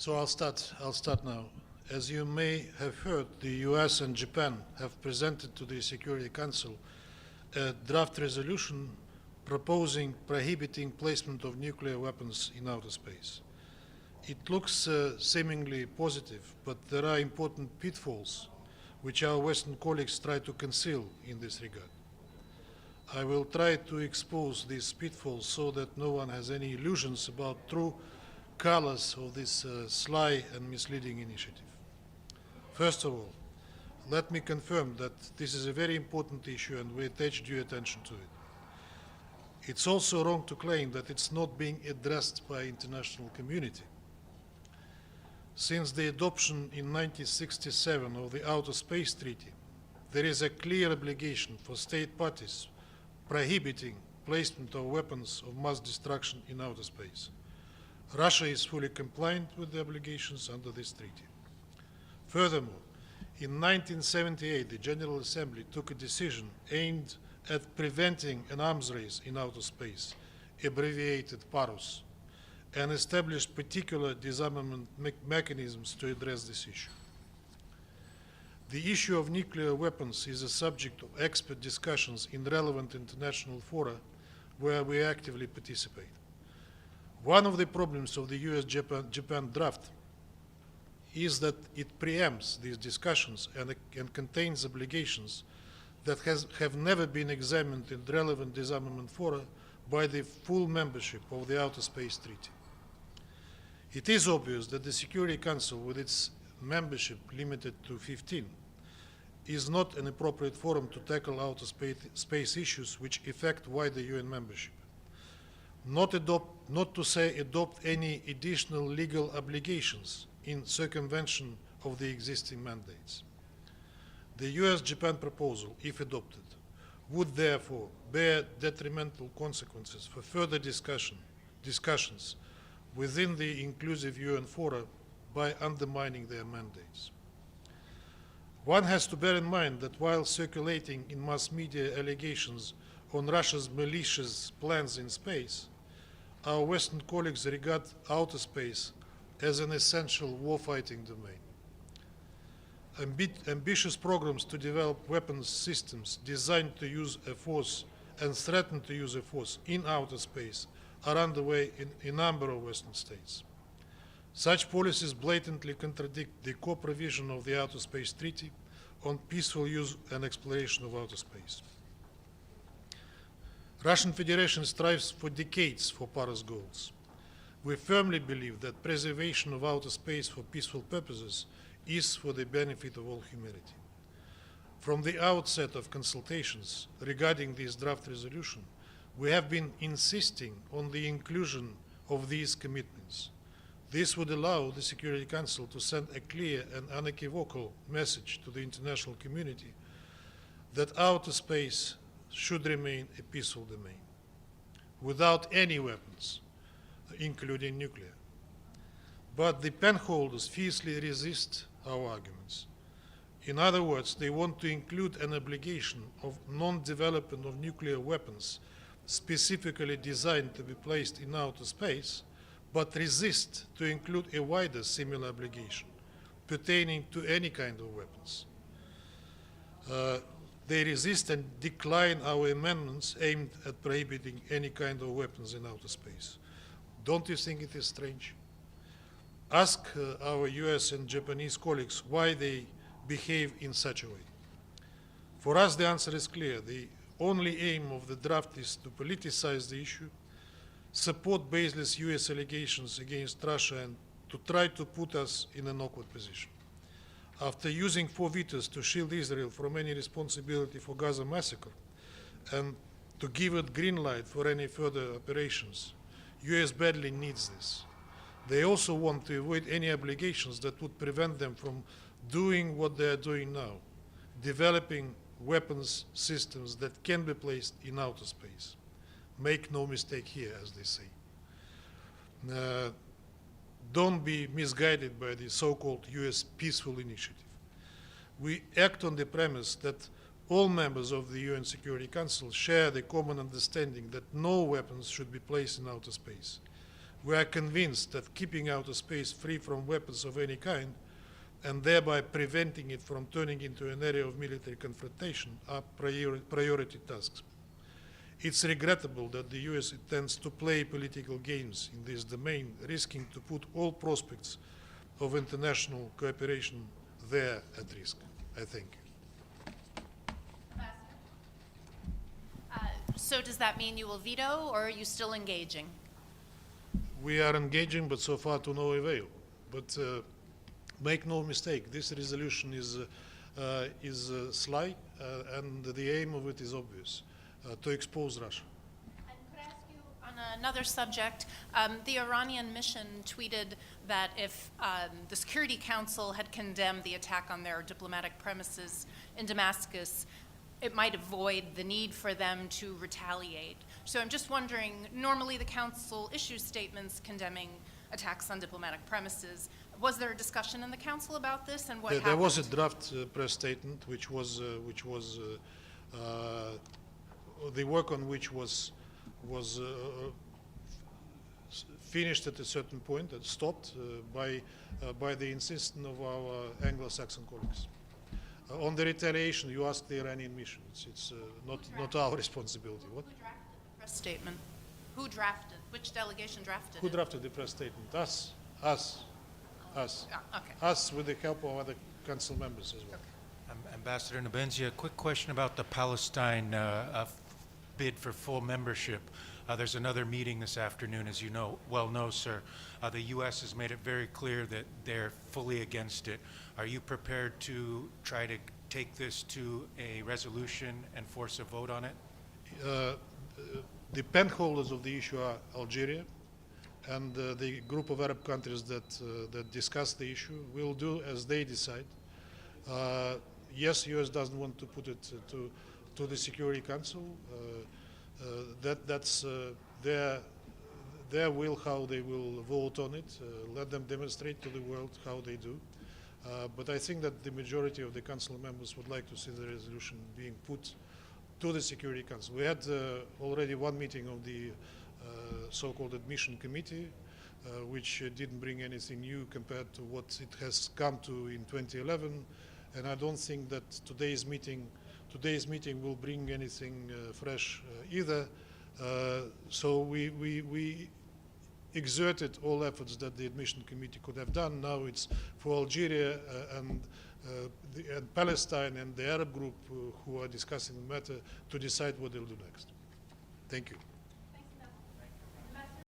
So I'll start now. As you may have heard, the US and Japan have presented to the Security Council a draft resolution proposing prohibiting placement of nuclear weapons in outer space. It looks seemingly positive, but there are important pitfalls which our Western colleagues try to conceal in this regard. I will try to expose these pitfalls so that no one has any illusions about true colors of this sly and misleading initiative. First of all, let me confirm that this is a very important issue and we attach due attention to it. It's also wrong to claim that it's not being addressed by the international community. Since the adoption in 1967 of the Outer Space Treaty, there is a clear obligation for state parties prohibiting placement of weapons of mass destruction in outer space. Russia is fully compliant with the obligations under this treaty. Furthermore, in 1978, the General Assembly took a decision aimed at preventing an arms race in outer space, abbreviated PARUS, and established particular disarmament mechanisms to address this issue. The issue of nuclear weapons is a subject of expert discussions in relevant international fora where we actively participate. One of the problems of the US-Japan draft is that it preempts these discussions and contains obligations that have never been examined in relevant disarmament fora by the full membership of the Outer Space Treaty. It is obvious that the Security Council, with its membership limited to 15, is not an appropriate forum to tackle outer space issues which affect wider UN membership. Not to say adopt any additional legal obligations in circumvention of the existing mandates. The US-Japan proposal, if adopted, would therefore bear detrimental consequences for further discussions within the inclusive UN fora by undermining their mandates. One has to bear in mind that while circulating in mass media allegations on Russia's malicious plans in space, our Western colleagues regard outer space as an essential warfighting domain. Ambitious programs to develop weapons systems designed to use a force and threaten to use a force in outer space are underway in a number of Western states. Such policies blatantly contradict the core provision of the Outer Space Treaty on peaceful use and exploration of outer space. Russian Federation strives for decades for Paris goals. We firmly believe that preservation of outer space for peaceful purposes is for the benefit of all humanity. From the outset of consultations regarding this draft resolution, we have been insisting on the inclusion of these commitments. This would allow the Security Council to send a clear and unequivocal message to the international community that outer space should remain a peaceful domain, without any weapons, including nuclear. But the penholders fiercely resist our arguments. In other words, they want to include an obligation of non-development of nuclear weapons specifically designed to be placed in outer space, but resist to include a wider similar obligation pertaining to any kind of weapons. They resist and decline our amendments aimed at prohibiting any kind of weapons in outer space. Don't you think it is strange? Ask our US and Japanese colleagues why they behave in such a way. For us, the answer is clear. The only aim of the draft is to politicize the issue, support baseless US allegations against Russia, and to try to put us in an awkward position. After using 4 vetoes to shield Israel from any responsibility for Gaza massacre and to give it green light for any further operations, US badly needs this. They also want to avoid any obligations that would prevent them from doing what they are doing now, developing weapons systems that can be placed in outer space. Make no mistake here, as they say. Don't be misguided by the so-called US peaceful initiative. We act on the premise that all members of the UN Security Council share the common understanding that no weapons should be placed in outer space. We are convinced that keeping outer space free from weapons of any kind and thereby preventing it from turning into an area of military confrontation are priority tasks. It's regrettable that the US intends to play political games in this domain, risking to put all prospects of international cooperation there at risk. I thank you. So does that mean you will veto, or are you still engaging? We are engaging, but so far to no avail. But make no mistake, this resolution is sly, and the aim of it is obvious, to expose Russia. And could I ask you on another subject, the Iranian mission tweeted that if the Security Council had condemned the attack on their diplomatic premises in Damascus, it might avoid the need for them to retaliate. So I'm just wondering, normally the Council issues statements condemning attacks on diplomatic premises. Was there a discussion in the Council about this, and what happened? There was a draft press statement, which was the work on which was finished at a certain point and stopped by the insistence of our Anglo-Saxon colleagues. On the retaliation, you asked the Iranian mission. It's not our responsibility. What? Who drafted the press statement? Who drafted? Which delegation drafted Who it? drafted the press statement? Us. Okay. Us with the help of other council members as well. Okay. Ambassador Nebenzia, a quick question about the Palestine bid for full membership. There's another meeting this afternoon, as you well know, sir. The U.S. has made it very clear that they're fully against it. Are you prepared to try to take this to a resolution and force a vote on it? The pen holders of the issue are Algeria and the group of Arab countries that discuss the issue will do as they decide. Yes, U.S. doesn't want to put it to the Security Council. That's their will, how they will vote on it. Let them demonstrate to the world how they do. But I think that the majority of the Council members would like to see the resolution being put to the Security Council. We had already one meeting of the so-called admission committee, which didn't bring anything new compared to what it has come to in 2011. And I don't think that today's meeting will bring anything fresh either. So we exerted all efforts that the admission committee could have done. Now it's for Algeria and Palestine and the Arab group who are discussing the matter to decide what they'll do next. Thank you.